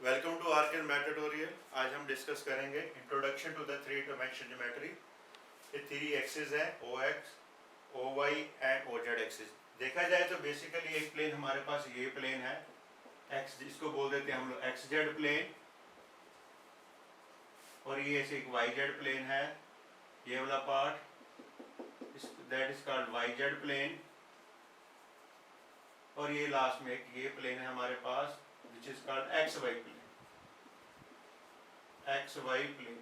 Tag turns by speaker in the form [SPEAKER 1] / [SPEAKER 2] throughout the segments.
[SPEAKER 1] Welcome to arc and math tutorial. आज हम discuss करेंगे introduction to the three dimension geometry. ये three axis है, O X, O Y and O Z axis. देखा जाए तो बेसिकली एक प्लेन हमारे पास ये प्लेन है एक्स, जिसको बोल देते हैं हम लोग एक्स जेड प्लेन, और ये ऐसे एक वाई जेड प्लेन है, ये वाला part that is called Y Z plane, और ये लास्ट में एक ये प्लेन है हमारे पास which is called X Y plane. X Y plane,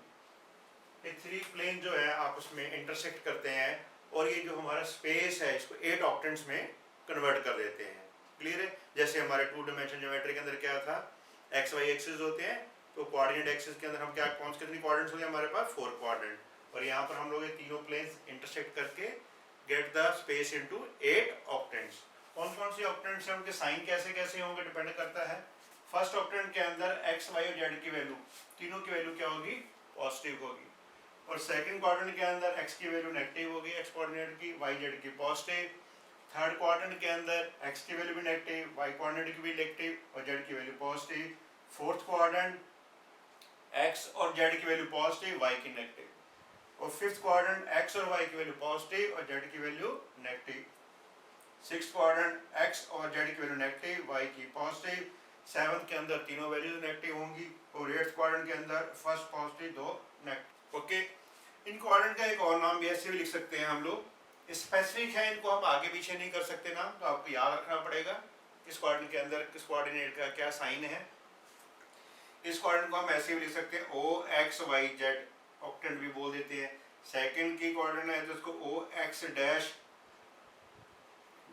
[SPEAKER 1] ये थ्री प्लेन जो है आपस में इंटरसेक्ट करते हैं, और ये जो हमारा स्पेस है इसको 8 ऑक्टेंट्स में कन्वर्ट कर देते हैं। क्लियर है? जैसे हमारे टू डायमेंशन ज्योमेट्री के अंदर क्या था, एक्स वाई एक्सिस होते हैं, तो कोऑर्डिनेट एक्सिस के अंदर हम क्या कौन से कितनी कोऑर्डिनेट्स होते हैं हमारे पास 4 कोऑर्डिनेट, और यहाँ पर हम लोग ये तीनों प्लेन्स इंटरसेक्ट करके get the space into 8 octants. कौन कौन सी ऑक्टेंट्स हैं, उनके साइन कैसे कैसे होंगे डिपेंड करता है। फर्स्ट ऑक्टेंट के अंदर एक्स वाई और जेड की वैल्यू, तीनों की वैल्यू क्या होगी, पॉजिटिव होगी, और सेकंड क्वाड्रेंट के अंदर एक्स की वैल्यू नेगेटिव होगी, एक्स कोऑर्डिनेट की, वाई जेड की पॉजिटिव। थर्ड क्वाड्रेंट के अंदर एक्स की वैल्यू भी नेगेटिव, वाई कोऑर्डिनेट की भी नेगेटिव और जेड की value positive. Fourth quadrant x और जेड की वैल्यू पॉजिटिव, वाई की नेगेटिव, और फिफ्थ क्वाड्रेंट एक्स और वाई की वैल्यू पॉजिटिव और जेड की value negative. Sixth quadrant x और जेड की वैल्यू नेगेटिव, वाई की पॉजिटिव। सेवंथ के अंदर तीनों वैल्यूज नेगेटिव होंगी, और एट्थ क्वाड्रेंट के अंदर फर्स्ट पॉजिटिव दो नेगेटिव। ओके, इन क्वाड्रेंट का एक और नाम भी ऐसे भी लिख सकते हैं हम लोग, स्पेसिफिक है, इनको हम आगे पीछे नहीं कर सकते नाम, तो आपको याद रखना पड़ेगा किस क्वाड्रेंट के अंदर किस कोऑर्डिनेट का क्या साइन है। इस क्वाड्रेंट को हम ऐसे भी लिख सकते हैं ओ एक्स वाई जेड ऑक्टेंट भी बोल देते हैं। सेकंड की क्वाड्रेंट है तो उसको O X dash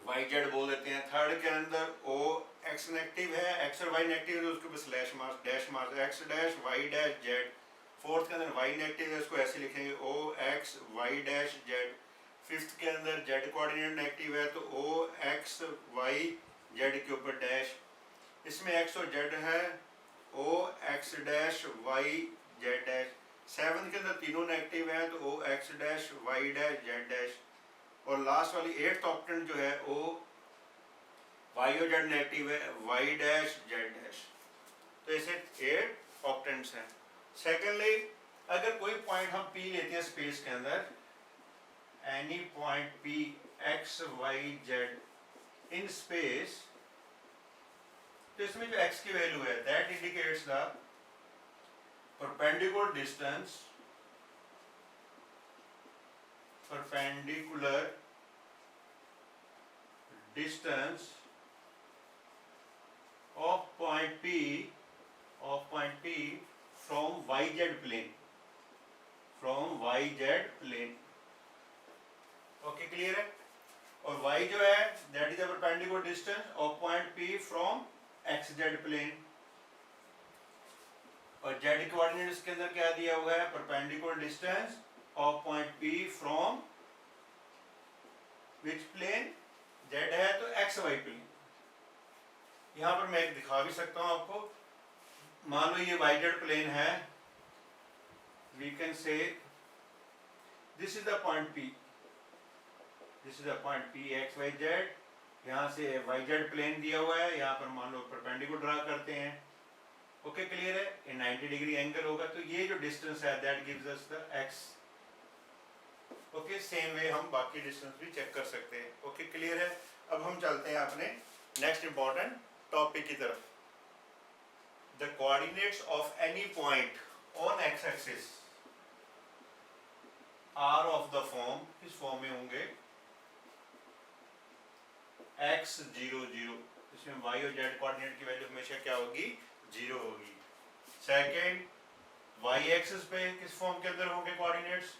[SPEAKER 1] Y Z बोल देते हैं। थर्ड के अंदर ओ एक्स नेगेटिव है, एक्स और वाई नेगेटिव है तो उसके ऊपर slash mark dash mark X dash Y dash Z. Fourth के अंदर वाई नेगेटिव है, उसको ऐसे लिखेंगे O X Y dash Z. Fifth के अंदर जेड कोऑर्डिनेट नेगेटिव है तो ओ एक्स वाई जेड के ऊपर डैश, इसमें एक्स और जेड है, O X dash Y Z dash. Seventh के अंदर तीनों नेगेटिव है तो O X dash Y dash Z dash, और लास्ट वाली एट्थ ऑक्टेंट जो है ओ वाई और जेड नेगेटिव है, वाई डैश जेड डैश। तो ऐसे 8 ऑक्टेंट्स हैं। सेकेंडली, अगर कोई पॉइंट हम पी लेते हैं स्पेस के अंदर, any point P X Y Z in space, तो इसमें जो x की वैल्यू है that indicates the perpendicular distance, perpendicular distance of point P from YZ plane, from YZ plane। Okay, clear है? और y जो है that is the perpendicular distance of point P from XZ plane, और z coordinates के अंदर क्या दिया हुआ है, perpendicular distance of point P from which plane, z है तो एक्स वाई प्लेन। यहां पर मैं एक दिखा भी सकता हूं आपको, मान लो ये वाई जेड प्लेन है, we can say this is the point P, this is the point P X Y Z, यहाँ से वाई जेड प्लेन दिया हुआ है, यहाँ पर मान लो परपेंडिकुलर ड्रा करते हैं। ओके, क्लियर है? ये 90 डिग्री एंगल होगा, तो ये जो डिस्टेंस है that gives us the x। Okay, same way हम बाकी डिस्टेंस भी चेक कर सकते हैं। ओके, क्लियर है? अब हम चलते हैं अपने नेक्स्ट इंपॉर्टेंट टॉपिक की तरफ। The coordinates of any point on X axis are of the form, किस फॉर्म में होंगे, x 0 0, इसमें y और z कोऑर्डिनेट की वैल्यू हमेशा क्या होगी, 0 होगी। सेकेंड, y एक्सिस पे किस फॉर्म के अंदर होंगे coordinates,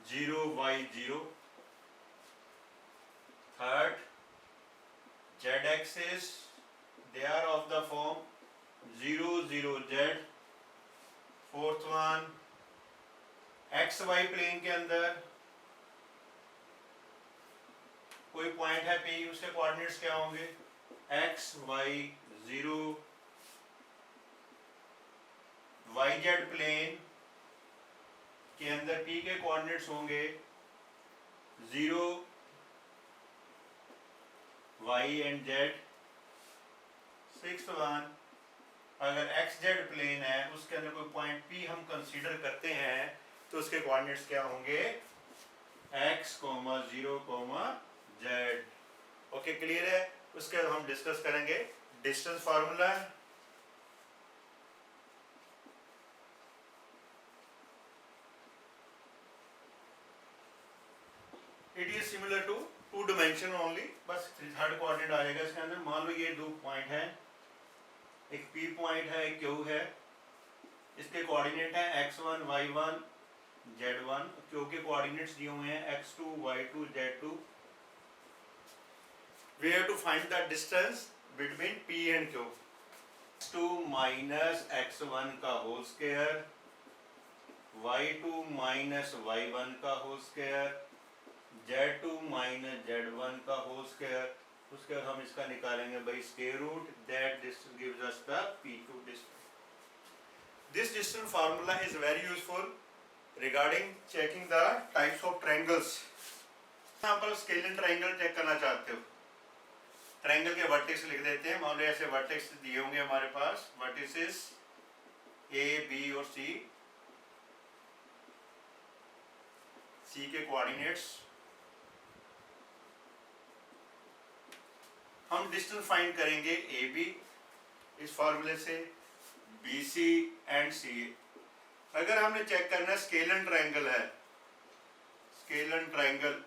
[SPEAKER 1] 0 y 0। Third, z axis they are of the form 0 0 z। Fourth one, X Y plane के अंदर कोई पॉइंट है P, उसके कोऑर्डिनेट्स क्या होंगे, x y 0। Y Z plane के अंदर P के कोऑर्डिनेट्स होंगे 0 y and z। Sixth one, अगर एक्स जेड प्लेन है उसके अंदर कोई पॉइंट पी हम कंसीडर करते हैं तो उसके कोऑर्डिनेट्स क्या होंगे, X comma 0 comma Z. Okay clear है। उसके बाद हम डिस्कस करेंगे distance formula. It is similar to two dimension only, बस थर्ड कोऑर्डिनेट आ जाएगा इसके अंदर। मान लो ये दो पॉइंट है, एक पी पॉइंट है एक क्यू है, इसके कोऑर्डिनेट है x1 y1 z1, क्यू के कोऑर्डिनेट्स दिए हुए हैं x2 y2 z2। We have to find the distance between p and q। x2 माइनस x1 का whole square, y2 minus y1 का whole square, z2 minus z1 का whole square. उसके बाद हम इसका निकालेंगे by square root, that distance gives us the p2 distance. This distance formula is very useful regarding checking the types of triangles. Example scalene triangle check करना चाहते हो, triangle के वर्टेक्स लिख देते हैं। मान लो ऐसे वर्टेक्स दिए होंगे हमारे पास, वर्टिसेस ए बी और सी, सी के कोऑर्डिनेट्स। हम डिस्टेंस फाइंड करेंगे ए बी इस फार्मूले से, बी सी एंड सी। अगर हमने चेक करना है स्केलन ट्रायंगल है, स्केलन ट्रायंगल,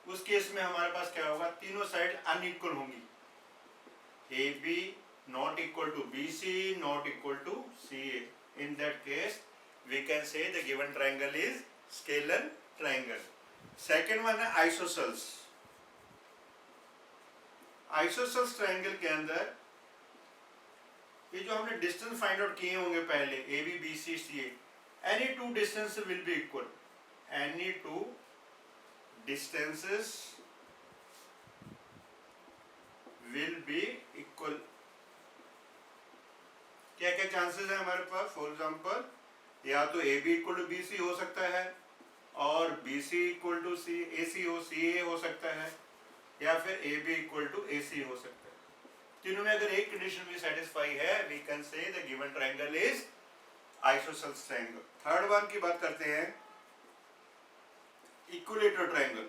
[SPEAKER 1] उस केस में हमारे पास क्या होगा, तीनों साइड अनइक्वल होंगी। A B not equal to B C not equal to C A. In that case we can say the given triangle is scalene triangle. Second one है isosceles. Isosceles triangle के अंदर ये जो हमने distance find out किए होंगे पहले, A B B C C A, any two distance will be equal, any two distances will be equal. क्या क्या चांसेस है हमारे पास, फॉर एग्जांपल या तो A B equal to B C हो सकता है, और B C equal to C A C हो, सी ए हो सकता है, या फिर A B equal to A C हो सकता है। तीनों में अगर एक कंडीशन भी सेटिस्फाई है, we can say the given triangle is isosceles triangle. Third one की बात करते हैं, equilateral triangle.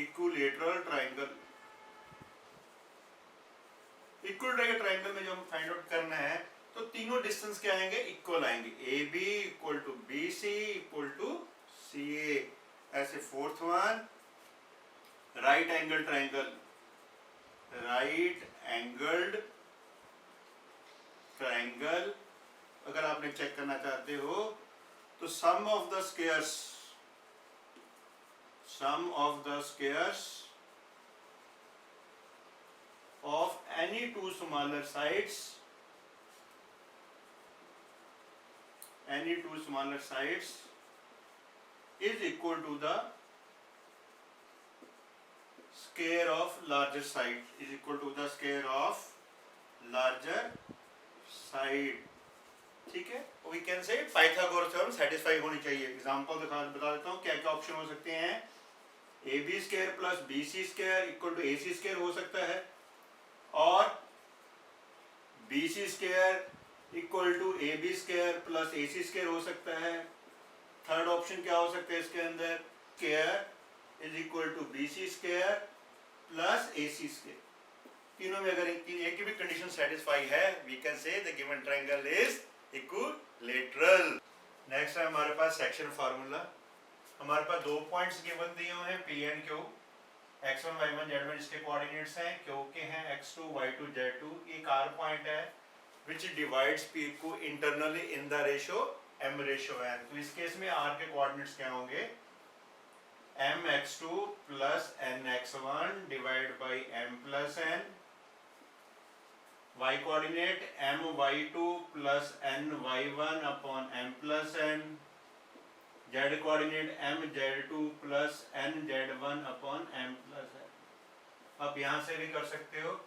[SPEAKER 1] Equilateral triangle, equilateral triangle में जो हम फाइंड आउट करना है तो तीनों डिस्टेंस क्या आएंगे, इक्वल आएंगे। A B equal to B C equal to C A. ऐसे fourth one, right angle triangle, right angled triangle. अगर आपने चेक करना चाहते हो तो sum of the squares, sum of the squares of any two smaller sides, any two smaller sides is equal to the square of larger side, is equal to the square of larger side। ठीक है, we can say Pythagoras theorem satisfy होनी चाहिए। Example बता देता हूँ क्या क्या option हो सकते हैं। A B square plus B C square equal to A C square हो सकता है, और B C square equal to A B square plus A C square हो सकता है। थर्ड ऑप्शन क्या हो सकता है इसके अंदर, square is equal to B C square plus A C square. तीनों में अगर एक की भी कंडीशन सेटिस्फाई है, we can say the given triangle is equilateral. Next है हमारे पास सेक्शन फार्मूला। हमारे पास दो पॉइंट्स गिवन दिए हुए हैं P and Q, x1 y1 z1 इसके कोऑर्डिनेट्स हैं, क्यू के हैं x2 y2 z2। एक आर पॉइंट है which divides P को internally in the ratio m ratio n। तो इस केस में R के कोऑर्डिनेट्स क्या होंगे, mx2 plus nx1 divided by m plus n, y coordinate my2 plus ny1 upon m plus n, z coordinate mz2 plus nz1 upon m plus n। आप यहाँ से भी कर सकते हो,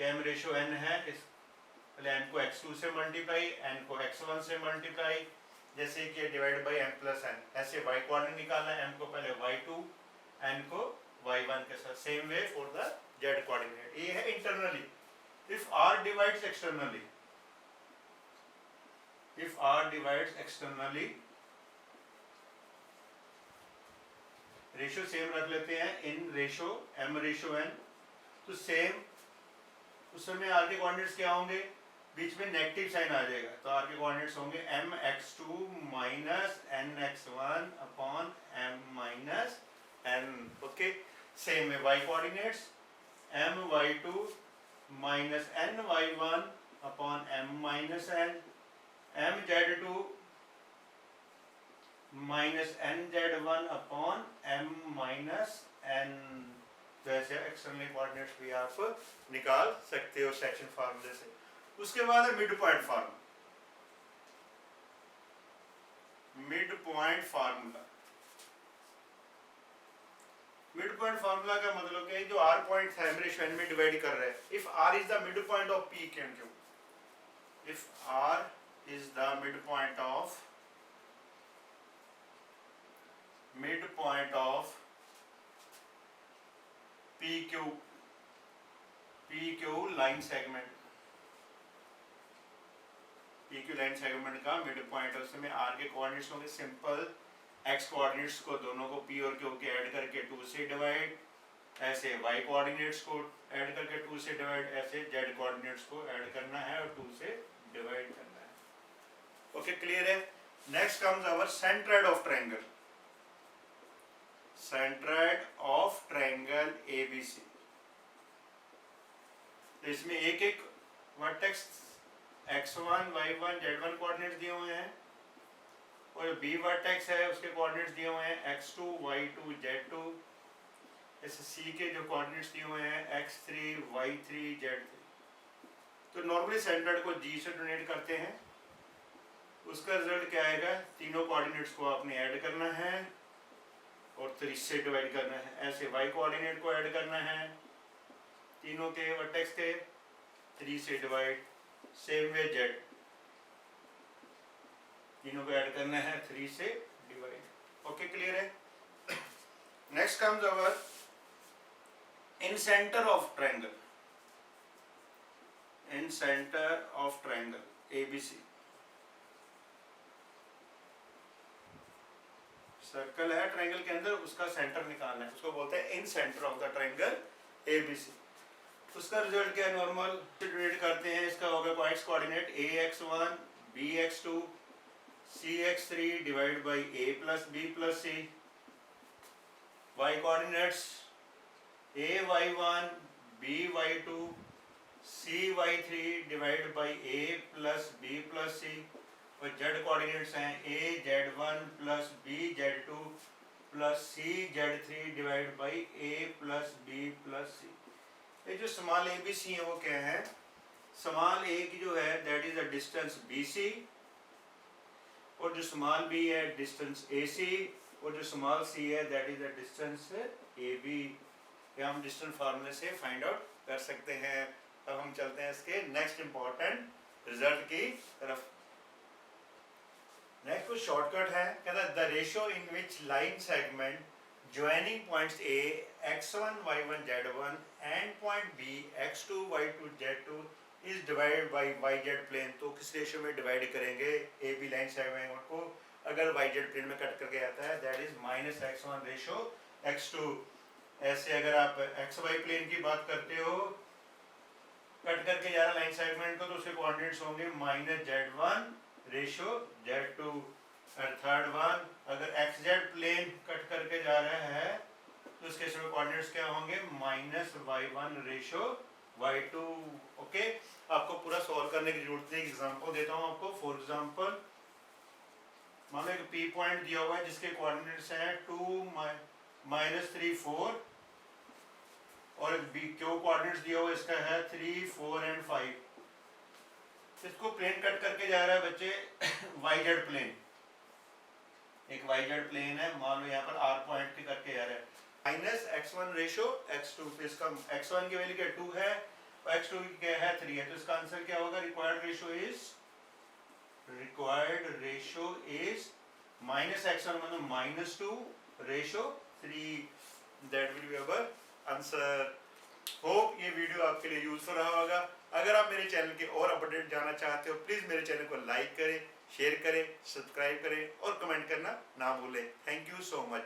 [SPEAKER 1] m रेशियो n है, इस पहले n को x2 से मल्टीप्लाई, n को x1 से मल्टीप्लाई, जैसे कि divide by m plus n। ऐसे y कोऑर्डिनेट निकालना है, m को पहले y2 n को y1 के साथ, same way for the z coordinate. ये है internally. If r divides externally, if r divides externally, ratio same रख लेते हैं, in ratio m ratio n, तो सेम, उस समय r के कोऑर्डिनेट्स क्या होंगे, बीच में नेगेटिव साइन आ जाएगा, तो r के कोऑर्डिनेट्स होंगे mx2 minus nx1 upon m minus n। Okay, same है y coordinates my2 minus ny1 upon m minus n, mz2 minus nz1 upon m minus n। जैसे एक्सटर्नल कोऑर्डिनेट्स भी आप निकाल सकते हो सेक्शन फार्मूले से। उसके बाद है mid point formula. Mid point formula, mid point formula का मतलब क्या है, जो r पॉइंट है रेशियो n में डिवाइड कर रहे हैं, if r is the mid point of p and q, if r is the midpoint of PQ line segment, PQ line segment का मिड पॉइंट, उसमें r के कोऑर्डिनेट्स होंगे simple, x coordinates को दोनों को p और q के add करके 2 से डिवाइड, ऐसे y कोऑर्डिनेट्स को ऐड करके 2 से डिवाइड, ऐसे z कोऑर्डिनेट्स को ऐड करना है और 2 से डिवाइड करना है। ओके, क्लियर है। Next comes our centroid of triangle, centroid of triangle ABC। तो इसमें एक एक vertex x1 y1 z1 coordinates दिए हुए हैं, और b वर्टेक्स है उसके कोऑर्डिनेट्स दिए हुए हैं x2 y2 z2। ऐसे c के जो कोऑर्डिनेट्स दिए हुए हैं x3 y3 z3। तो नॉर्मली सेंट्रोइड को g से डोनेट करते हैं, उसका रिजल्ट क्या आएगा, तीनों कोऑर्डिनेट्स को आपने ऐड करना है और 3 से डिवाइड करना है। ऐसे y कोऑर्डिनेट को ऐड करना है तीनों के वर्टेक्स के, 3 से डिवाइड, सेम वे z, तीनों को ऐड करना है 3 से डिवाइड। ओके, क्लियर है। Next comes our incentre of triangle, incentre of triangle ABC। Circle है ट्रायंगल के अंदर, उसका सेंटर निकालना है, उसको बोलते हैं incentre of the triangle ABC। उसका रिजल्ट क्या है, नॉर्मल डिवाइड करते हैं, इसका होगा x coordinate ax1 bx2 cx3 divide by a plus b plus c, y coordinates ay1 by2 cy3 divide by a plus b plus c, और z coordinates हैं az1 plus bz2 plus cz3 divide by a plus b plus c। ये जो small ABC है वो क्या है, small a की जो है that is the distance BC, और जो स्मॉल b है डिस्टेंस AC, और जो स्मॉल c है that is the distance AB। ये हम डिस्टेंस फार्मूले से फाइंड आउट कर सकते हैं। अब हम चलते हैं इसके नेक्स्ट इंपॉर्टेंट रिजल्ट की तरफ। नेक्स्ट कुछ शॉर्टकट है, कहता है the ratio in which line segment joining points A x1 y1 z1 and point B x2 y2 z2 is divided by yz plane। तो किस रेशियो में डिवाइड करेंगे AB लाइन सेगमेंट को, अगर yz प्लेन में कट करके आता है that is minus x1 ratio x2। ऐसे अगर आप xy प्लेन की बात करते हो, कट करके जा रहा लाइन सेगमेंट को, तो उसके कोऑर्डिनेट्स होंगे माइनस z1 रेशियो z2। और थर्ड वन, अगर xz प्लेन कट करके जा रहा है तो उसके समय कोऑर्डिनेट्स क्या होंगे, minus y1 ratio y2। Okay, आपको पूरा सॉल्व करने की जरूरत नहीं, एग्जांपल देता हूँ आपको। फॉर एग्जांपल मान लो एक P पॉइंट दिया हुआ है जिसके कोऑर्डिनेट्स हैं 2 -3 4, और Q कोऑर्डिनेट्स दिया हुआ इसका है 3 4 एंड 5। इसको प्लेन कट करके जा रहा है बच्चे yz प्लेन, एक yz प्लेन है, मान लो यहाँ पर r पॉइंट के करके जा रहा है, माइनस x1 रेशियो x2। तो इसका x1 की वैल्यू क्या 2 है और x2 की क्या है 3 है, तो इसका आंसर क्या होगा, required ratio is minus x1 मतलब -2 ratio 3। That will be our answer. Hope ये वीडियो आपके लिए यूजफुल रहा होगा। अगर आप मेरे चैनल के और अपडेट जानना चाहते हो, प्लीज़ मेरे चैनल को लाइक करें, शेयर करें, सब्सक्राइब करें और कमेंट करना ना भूलें। Thank you so much.